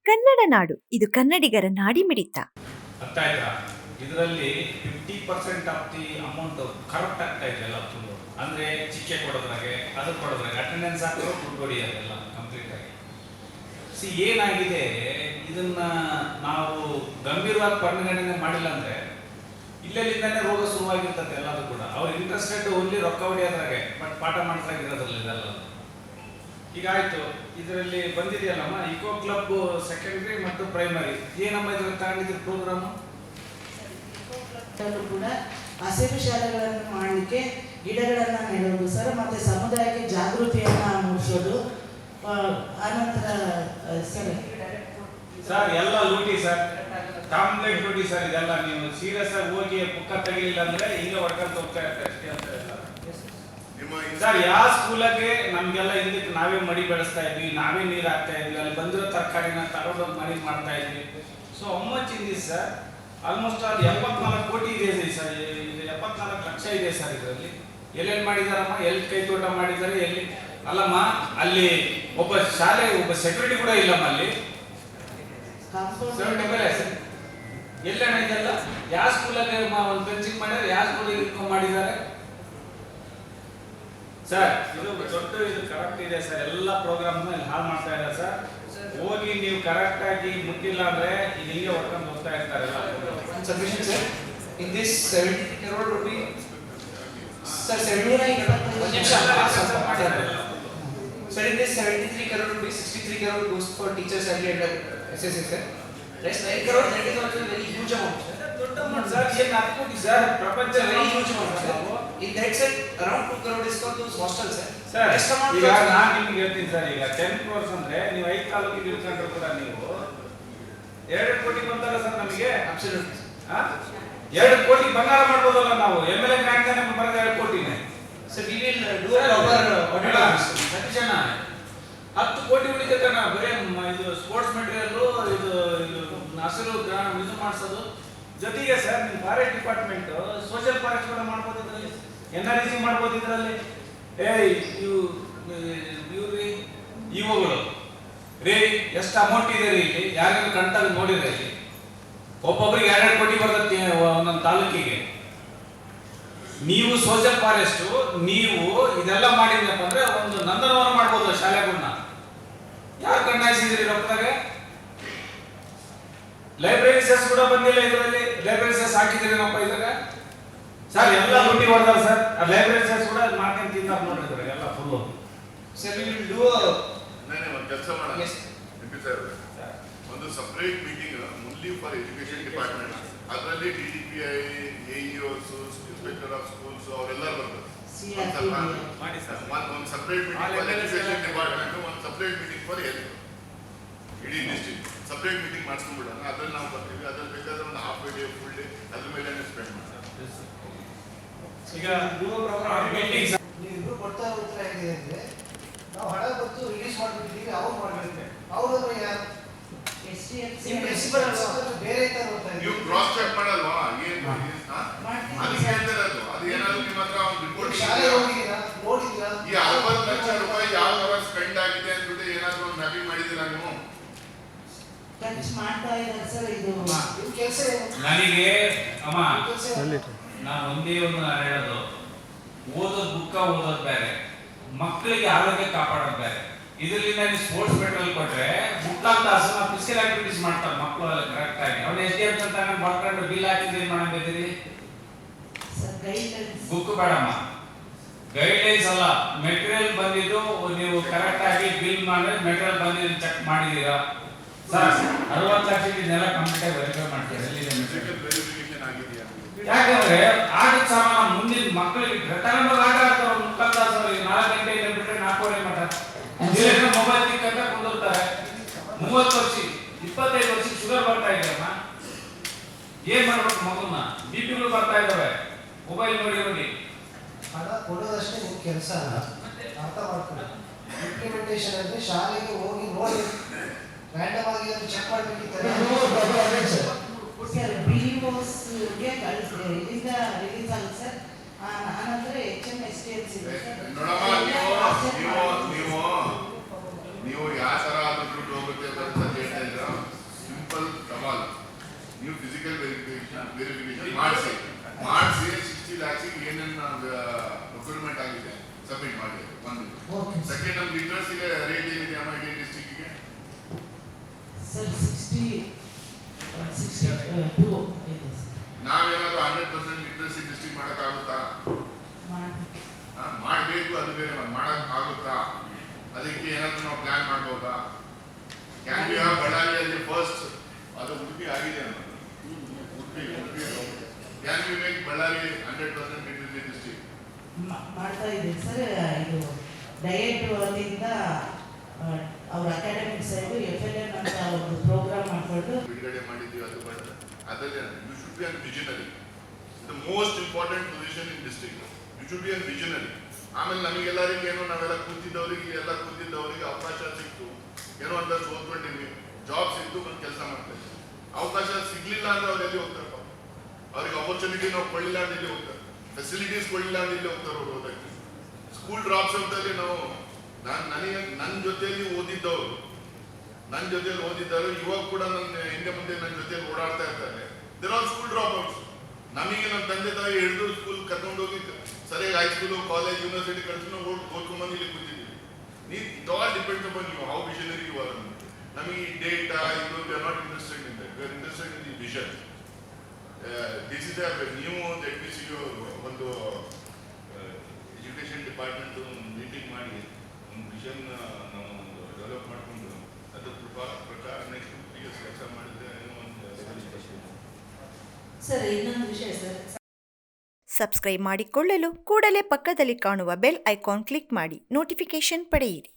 ಕನ್ನಡ ನಾಡು, ಇದು ಕನ್ನಡಿಗರ ನಾಡಿಮಿಡಿತ. ಅರ್ಥ ಆಯ್ತಾ? ಇದರಲ್ಲಿ 50% ಆಫ್ ದಿ ಅಮೌಂಟ್ ಕರೆಕ್ಟ್ ಆಗ್ತಾ ಇದೆ ಎಲ್ಲ ತುಂಬ. ಅಂದರೆ ಚಿಕ್ಕೆ ಕೊಡೋದ್ರಾಗೆ ಅದು ಕೊಡೋದ್ರಾಗೆ ಅಟೆಂಡೆನ್ಸ್ ಹಾಕಿರೋ ದುಡ್ಡು ಹೊಡಿಯೋದೆಲ್ಲ ಕಂಪ್ಲೀಟಾಗಿ. ಏನಾಗಿದೆ, ಇದನ್ನ ನಾವು ಗಂಭೀರವಾಗಿ ಪರಿಗಣನೆ ಮಾಡಿಲ್ಲ ಅಂದರೆ ಇಲ್ಲೆಲ್ಲಿಂದನೇ ರೋಗ ಶುರುವಾಗಿರ್ತದೆ ಎಲ್ಲದು ಕೂಡ. ಅವ್ರು ಇಂಟ್ರೆಸ್ಟೆಡ್ ಓನ್ಲಿ ರೊಕ್ಕ ಹೊಡಿಯೋದ್ರಾಗೆ, ಬಟ್ ಪಾಠ ಮಾಡ್ತಾಗಿರೋದ್ರಲ್ಲಿ ಇದೆಲ್ಲ. ಈಗ ಆಯಿತು, ಇದರಲ್ಲಿ ಬಂದಿದೆಯಲ್ಲಮ್ಮ ಇಕೋ ಕ್ಲಬ್ ಸೆಕೆಂಡ್ರಿ ಮತ್ತು ಪ್ರೈಮರಿ. ಏನಮ್ಮ ಇದ್ರಲ್ಲಿ ತಗೊಂಡಿದ್ದು ಪ್ರೋಗ್ರಾಮು? ಕೂಡ ಹಸಿರು ಶಾಲೆಗಳನ್ನು ಮಾಡಲಿಕ್ಕೆ ಗಿಡಗಳನ್ನು ನೆಡೋದು ಸರ್, ಮತ್ತು ಸಮುದಾಯಕ್ಕೆ ಜಾಗೃತಿಯನ್ನು ಮೂಡಿಸೋದು. ಆನಂತರ ಸರ್ ಎಲ್ಲ ಲೂಟಿ ಸರ್, ಕಾಂಪ್ಲೇಂಟ್ ಲೂಟಿ ಸರ್. ಇದೆಲ್ಲ ನೀವು ಸೀರಿಯಸ್ ಆಗಿ ಹೋಗಿ ಪುಕ್ಕ ತೆಗಿಲಿಲ್ಲ ಅಂದ್ರೆ ಹಿಂಗೆ ಹೊಡ್ಕೊಂತ ಹೋಗ್ತಾ ಇರ್ತಾರೆ ಅಷ್ಟೇ ಅಂತ ಸರ್. ಯಾವ ಸ್ಕೂಲಾಗೆ ನಮ್ಗೆಲ್ಲ ಹಿಂದಕ್ಕೆ ನಾವೇ ಮಡಿ ಬೆಳೆಸ್ತಾ ಇದ್ವಿ, ನಾವೇ ನೀರು ಹಾಕ್ತಾ ಇದ್ವಿ, ಅಲ್ಲಿ ಬಂದಿರೋ ತರಕಾರಿನ ತಗೊಂಡೋಗಿ ಮಡಿ ಮಾಡ್ತಾ ಇದ್ವಿ. So much in this sir, almost ಅದು 74 ಕೋಟಿ ಇದೆ ಸರ್, 74 ಲಕ್ಷ ಇದೆ ಸರ್ ಇದರಲ್ಲಿ. ಎಲ್ಲೆಲ್ಲಿ ಮಾಡಿದಾರಮ್ಮ, ಎಲ್ಲಿ ಕೈ ತೋಟ ಮಾಡಿದ್ದಾರೆ, ಎಲ್ಲಿ ಅಲ್ಲಮ್ಮ, ಅಲ್ಲಿ ಒಬ್ಬ ಶಾಲೆ ಒಬ್ಬ ಸೆಕ್ಯೂರಿಟಿ ಕೂಡ ಇಲ್ಲಮ್ಮ ಅಲ್ಲಿ. ಎಲ್ಲಣ್ಣ ಇದೆಲ್ಲ ಯಾವ ಸ್ಕೂಲಾಗೆ ಒಂದು ಫೆನ್ಸಿಂಗ್ ಮಾಡ್ಯಾರ, ಯಾವ ಸ್ಕೂಲಿಗೆ ಮಾಡಿದ್ದಾರೆ ಸರ್? ಇದು ದೊಡ್ಡ ಇದು ಕರೆಕ್ಟ್ ಇದೆ ಸರ್, ಎಲ್ಲ ಪ್ರೋಗ್ರಾಮ್ ಹಾಳು ಮಾಡ್ತಾ ಇದ್ದಾರೆ ಸರ್. ಹೋಗಿ ನೀವು ಕರೆಕ್ಟ್ ಆಗಿ ಮುಟ್ಟಿಲ್ಲ ಅಂದ್ರೆ ಇದು ಹಿಂಗೆ ಹೊಡ್ಕೊಂಡು ಹೋಗ್ತಾ ಇರ್ತಾರೆ ಎಲ್ಲ. Sufficient sir. In this 70 crore rupee, sir, 79 sir, in this 73 crore rupees, 63 crore goes for teachers and SSC sir. Rest 9 crore, that is also a very huge amount sir. ದೊಡ್ಡ ಅಮೌಂಟ್ ಸರ್, ಏನು ಹಾಕ್ಬಿಟ್ಟು sir, ಪ್ರಪಂಚ very huge amount sir. In that sir, around 2 crore is for those hostels sir. Sir Rest amount ಈಗ ನಾನು ನಿಮ್ಗೆ ಹೇಳ್ತೀನಿ sir, ಈಗ 10 crores ಅಂದ್ರೆ ನೀವು 5 ತಾಲೂಕಿಗೆ ಇಳ್ಕೊಂಡ್ರು ಕೂಡ ನೀವು 2 ಕೋಟಿ ಬಂತಲ್ಲ ಸರ್ ನಮಗೆ. Absolutely. 2 ಕೋಟಿ ಬಂಗಾರ ಮಾಡ್ಬೋದಲ್ಲ ನಾವು. MLA ಗ್ರಾಂಟ್ ನಮ್ಗೆ ಬರೋದು 2 ಕೋಟಿನೇ. So we will do a proper audit of this. ಸತೀಶಣ್ಣ 10 ಕೋಟಿ ಉಳಿತೈತಣ್ಣ ಬರೀ ಇದು ಸ್ಪೋರ್ಟ್ಸ್ ಮೆಟೀರಿಯಲ್, ಇದು ಹಸಿರು ಇದು ಮಾಡಿಸೋದು. ಜೊತೆಗೆ ಸರ್ ನಿಮ್ಮ ಫಾರೆಸ್ಟ್ ಡಿಪಾರ್ಟ್ಮೆಂಟ್ ಸೋಷಿಯಲ್ ಫಾರೆಸ್ಟ್ ಕೂಡ ಮಾಡ್ಬೋದು ಇದರಲ್ಲಿ, NREC ಮಾಡ್ಬೋದು ಇದರಲ್ಲಿ. ಇವ್ರಿ ಇವುಗಳು ರೀ ಎಷ್ಟು ಅಮೌಂಟ್ ಇದೆ ರೀ ಇಲ್ಲಿ, ಯಾರಿಗೂ ಕಣ್ತಾಗ ನೋಡಿದ್ರೆ ಇಲ್ಲಿ ಒಬ್ಬೊಬ್ರಿಗೆ 2 ಕೋಟಿ ಬರ್ತೈತಿ ಒಂದೊಂದು ತಾಲೂಕಿಗೆ. ನೀವು ಸೋಷಿಯಲ್ ಫಾರೆಸ್ಟ್ ನೀವು ಇದೆಲ್ಲ ಮಾಡಿದ್ನಪ್ಪ ಅಂದ್ರೆ ಒಂದು ನಂದನವನ ಮಾಡ್ಬೋದು ಶಾಲೆಗಳನ್ನ. ಯಾರು ಕಣ್ಣಾಯಿಸಿದ್ರಿ ರೊಕ್ಕದಾಗೆ? ಲೈಬ್ರರಿ ಸೆಸ್ ಕೂಡ ಬಂದಿಲ್ಲ ಇದರಲ್ಲಿ. ಲೈಬ್ರರಿ ಸೆಸ್ ಹಾಕಿದ್ರೇನಪ್ಪ ಇದಾಗ ಸರ್, ಎಲ್ಲ ಲೂಟಿ ಹೊಡೆದಾರ ಸರ್. ಲೈಬ್ರರಿ ಸೆಸ್ ಕೂಡ ಮಾಡ್ಕೊಂಡು ತಿಂದಾರ ನೋಡಿದ್ರೆ ಎಲ್ಲ full. Sir, we will do a ಕೆಲಸ ಮಾಡೋಣ. ಒಂದು separate meeting only for education department. ಅದರಲ್ಲಿ DDPI, AEOs, inspector of schools ಅವರೆಲ್ಲರೂ ಬರ್ತಾರೆ. ಮಾಡಿ ಸರ್, ಒಂದು separate meeting for education department, ಒಂದು ಸಪರೇಟ್ ಮೀಟಿಂಗ್ ಫಾರ್ ಹೆಲ್ತ್. ಇಡೀ ಡಿಸ್ಟ್ರಿಕ್ಟ್ ಸಪರೇಟ್ ಮೀಟಿಂಗ್ ಮಾಡಿಸ್ಕೊಂಡ್ಬಿಡೋಣ. ಅದ್ರಲ್ಲಿ ನಾವು ಬರ್ತೀವಿ. ಅದ್ರಲ್ಲಿ ಬೇಕಾದ್ರೆ ಒಂದು ಹಾಫ್ ಡೇ ಫುಲ್ ಡೇ ಅದ್ರ ಮೇಲೆ ಸ್ಪೆಂಡ್ ಮಾಡ್ತಾರೆ. ಈಗ ಮೀಟಿಂಗ್ ನೀವು ಕೊಡ್ತಾ ಉತ್ತರ ಹೇಗಿದೆ ಅಂದ್ರೆ, ನಾವು ಹಣ ಬಂತು ರಿಲೀಸ್ ಮಾಡ್ಬಿಟ್ಟಿದ್ದೀವಿ, ಅವ್ರು ಮಾಡ್ಬೇಕು. ಅವರು ಯಾರು ಪ್ರಿನ್ಸಿಪಲ್ ಬೇರೆ ತರ ಓದ್ತಾ ನೀವು ಇದ್ದೀವಿ. ಕ್ರಾಸ್ ಚೆಕ್ ಮಾಡಲ್ವಾ? ಏನು ಅದಕ್ಕೆ ಹೇಳ್ತಿರೋದು. ಅದು ಏನಾದ್ರು ನಿಮ್ಮ ಹತ್ರ ಒಂದು ರಿಪೋರ್ಟ್ ಶಾಲೆ ಹೋಗಿದ್ದೀರಾ, ನೋಡಿದ್ದೀರಾ? ಈ 60 ಲಕ್ಷ ರೂಪಾಯಿ ಯಾವ ತರ ಸ್ಪೆಂಡ್ ಆಗಿದೆ ಅಂದ್ಬಿಟ್ಟು ಏನಾದ್ರು ಒಂದು ಮ್ಯಾಪಿಂಗ್ ಮಾಡಿದ್ದೀರಾ ನೀವು? ಖರ್ಚು ಮಾಡ್ತಾ ಇದ್ದಾರೆ ಸರ್. ಇದು ನಿಮ್ಮ ಕೆಲಸ ಏನು? ನನಗೆ ಅಮ್ಮ, ಕೆಲಸ ನಾನು ಒಂದೇ ಒಂದು ಹೇಳೋದು, ಓದೋದು ಬುಕ್ಕ ಓದೋದು ಬೇರೆ, ಮಕ್ಕಳಿಗೆ ಆರೋಗ್ಯ ಕಾಪಾಡೋದು ಬೇರೆ. ಇದರಿಂದ ನೀವು ಸ್ಪೋರ್ಟ್ಸ್ ಮೆಟಲ್ ಕೊಟ್ರೆ ಮುಕ್ಕಾಲು ತಾಸು ನಾವು ಫಿಸಿಕಲ್ ಆಕ್ಟಿವಿಟೀಸ್ ಮಾಡ್ತಾರೆ ಮಕ್ಕಳು ಕರೆಕ್ಟ್ ಆಗಿ. ಅವ್ರು SDM ಅಂತ ಬರ್ಕೊಂಡು ಬಿಲ್ ಹಾಕಿದ್ರೆ ಏನು ಮಾಡಬೇಕಿರಿ? ಸರ್ ಗೈಡ್ಲೈನ್ಸ್ ಬುಕ್ ಬೇಡಮ್ಮ, ಗೈಡ್ಲೈನ್ಸ್ ಅಲ್ಲ, ಮೆಟೀರಿಯಲ್ ಬಂದಿದ್ದು ನೀವು ಕರೆಕ್ಟ್ ಆಗಿ ಬಿಲ್ ಮಾಡಿದ್ರೆ ಮೆಟೀರಿಯಲ್ ಬಂದಿದ್ದು ಚೆಕ್ ಮಾಡಿದೀರಾ ಸರ್? 60 ಲಕ್ಷ ಇದನ್ನೆಲ್ಲ ಕಂಪ್ಲೀಟ್ ಆಗಿ ವೆರಿಫೈ ಮಾಡ್ತೀರಾ? ಎಲ್ಲಿದೆ ಮೆಟೀರಿಯಲ್? ವೆರಿಫಿಕೇಶನ್ ಆಗಿದೆಯಾ? ಯಾಕಂದ್ರೆ ಆಟದ ಸಾಮಾನು ಮುಂದಿನ ಮಕ್ಕಳಿಗೆ ತಗೊಂಡೋಗಿ ಆಟ ಆಡ್ತಾರೆ. ಮುಕ್ಕಾಲು ತಾಸು 4 ಗಂಟೆಯಿಂದ ಬಿಟ್ಟರೆ 4:30 ಮಟ್ಟ ಮೊಬೈಲ್ ತಿಕ್ಕಂತ ಕುಂದಿರ್ತಾರೆ. 30 ವರ್ಷ 25 ವರ್ಷ ಶುಗರ್ ಬರ್ತಾ ಇದೆಯಮ್ಮ, ಏನ್ ಮಾಡ್ಬೇಕು? ಮಗುನ BP ಬರ್ತಾ ಇದಾವೆ ಮೊಬೈಲ್ ನೋಡಿ ನೋಡಿ. ಹಣ ಕೊಡೋದಷ್ಟೇ ನಿಮ್ಮ ಕೆಲಸ ಅಲ್ಲ, ಅರ್ಥ ಮಾಡ್ಕೊಳ್ಳಿ. ಇಂಪ್ಲಿಮೆಂಟೇಷನ್ ಅಂದ್ರೆ ಶಾಲೆಗೆ ಹೋಗಿ ನೋಡಿ ರ್ಯಾಂಡಮ್ ಆಗಿ ಅದನ್ನು ಚೆಕ್ ಮಾಡಬೇಕಿತ್ತು. ಸರ್ BOSಗೆ ಕಳಿಸಿದೆ, ಇಲ್ಲಿಂದ ರಿಲೀಸ್ ಆಗುತ್ತೆ ಸರ್. ಆನಂತರ HMSTLC ಇದೆ ಸರ್. ನೋಡಮ್ಮ, ನೀವು ಯಾವ ತರ ದುಡ್ಡು ಹೋಗುತ್ತೆ ಅಂತ ಹೇಳ್ತಾ ಇದ್ದೀರಾ? ವೆರಿಫಿಕೇಶನ್ ಮಾಡಿಸಿ 60 ಲ್ಯಾಕ್ಸಿಗೆ ಏನೇನು ಪ್ರೊಕ್ಯೂರ್ಮೆಂಟ್ ಆಗಿದೆ ಸಬ್ಮಿಟ್ ಮಾಡಿ ಒಂದು. ಓಕೆ ಸೆಕೆಂಡ್ ನಮ್ಮ ಲಿಟ್ರಸಿಗೆ ರೇಟ್ ಏನಿದೆ ಅಮ್ಮ ಇಡೀ ಡಿಸ್ಟ್ರಿಕ್ಟಿಗೆ? ಸರ್ 62 ಇದೆ ಸರ್. ನಾವೇನಾದ್ರು 100% ಲಿಟ್ರಸಿ ಡಿಸ್ಟ್ರಿಕ್ಟ್ ಮಾಡೋಕ್ಕಾಗುತ್ತಾ? ಮಾಡ್ಬೇಕು. ಮಾಡಬೇಕು, ಅದು ಬೇರೆ ಮಾಡೋಕ್ಕಾಗುತ್ತಾ? ಅದಕ್ಕೆ ಏನಾದ್ರು ನಾವು ಪ್ಲಾನ್ ಮಾಡ್ಬೋದಾ? ಕ್ಯಾನ್ ಬಿ ಬಳ್ಳಾರಿಯಲ್ಲಿ ಫಸ್ಟ್ ಅದು ಉಡುಪಿ ಆಗಿದೆ ಅನ್ನೋದು. Udupi can be make Ballari 100% literacy district? ಮಾಡ್ತಾ ಇದ್ದೀವಿ ಸರ್. ಇದು ಡಯಟ್ ವತಿಯಿಂದ ಅವ್ರ ಅಕಾಡೆಮಿಕ್ ಸೈಡು FLN ಅಂತ ಒಂದು ಪ್ರೋಗ್ರಾಮ್ ಮಾಡಿಕೊಂಡು ಬಿಡುಗಡೆ ಮಾಡಿದ್ದೀವಿ. ಅದು ಬಟ್ ಅದರಲ್ಲಿ you should be an visionary. The most important position in district. You should be an visionary. ಆಮೇಲೆ ನಮಗೆಲ್ಲರಿಗೆ ಏನೋ ನಾವೆಲ್ಲ ಕೂತಿದ್ದವರಿಗೆ ಅವಕಾಶ ಸಿಕ್ತು, ಏನೋ ಅಂತ ಓದ್ಕೊಂಡಿದ್ವಿ, ಜಾಬ್ ಸಿಕ್ತು, ಒಂದು ಕೆಲಸ ಮಾಡ್ತಾ ಇದ್ವಿ. ಅವಕಾಶ ಸಿಗ್ಲಿಲ್ಲ ಅಂದ್ರೆ ಅವ್ರು ಎಲ್ಲಿ ಹೋಗ್ತಾರಪ್ಪ? ಅವ್ರಿಗೆ ಅಪರ್ಚುನಿಟಿ ನಾವು ಕೊಡಲಿಲ್ಲ ಅಂದ್ರೆ ಇಲ್ಲಿ ಹೋಗ್ತಾರೆ, ಫೆಸಿಲಿಟೀಸ್ ಕೊಡಲಿಲ್ಲ ಅಂದ್ರೆ ಇಲ್ಲಿ ಹೋಗ್ತಾರೆ ಅವ್ರು ಓದಕ್ಕೆ. ಸ್ಕೂಲ್ ಡ್ರಾಪ್ಸ್ ಔಟಲ್ಲಿ ನಾವು ನನ್ನ ಜೊತೆಯಲ್ಲಿ ಓದಿದ್ದವರು ಇವಾಗ ಕೂಡ ನನ್ನ ಹಿಂದೆ ಮುಂದೆ ನನ್ನ ಜೊತೆಯಲ್ಲಿ ಓಡಾಡ್ತಾ ಇರ್ತಾರೆ. There are school dropouts. ನಮಗೆ ನಮ್ಮ ತಂದೆ ತಾಯಿ ಹಿಡಿದು ಸ್ಕೂಲ್ ಕರ್ಕೊಂಡೋಗಿ ಸರಿಯಾಗಿ ಹೈಸ್ಕೂಲು, ಕಾಲೇಜ್, ಯೂನಿವರ್ಸಿಟಿ ಕಳ್ಸಿ ಓದ್ಕೊಂಡ್ಬಂದು ಇಲ್ಲಿ ಕೂತಿದ್ದೀವಿ. It all depends upon you, how visionary you are. ನಮಗೆ ಈ ಡೇಟಾ ಇದು we are not interested in that. We are interested in the vision. This is ನೀವು ZPC ಒಂದು ಎಜುಕೇಶನ್ ಡಿಪಾರ್ಟ್ಮೆಂಟ್ ಮೀಟಿಂಗ್ ಮಾಡಿ ಒಂದು ವಿಷನ್ ನಾವು ಒಂದು ಡೆವಲಪ್ ಮಾಡಿಕೊಂಡು ಅದ್ರ ಪ್ರಕಾರ ನೆಕ್ಸ್ಟ್ 3 years ಕೆಲಸ ಮಾಡಿದ್ರೆ ಏನೋ ಒಂದು ಸರ್. ಇನ್ನೊಂದು ವಿಷಯ ಸರ್, ಸಬ್ಸ್ಕ್ರೈಬ್ ಮಾಡಿಕೊಳ್ಳಲು ಕೂಡಲೇ ಪಕ್ಕದಲ್ಲಿ ಕಾಣುವ ಬೆಲ್ ಐಕಾನ್ ಕ್ಲಿಕ್ ಮಾಡಿ ನೋಟಿಫಿಕೇಶನ್ ಪಡೆಯಿರಿ.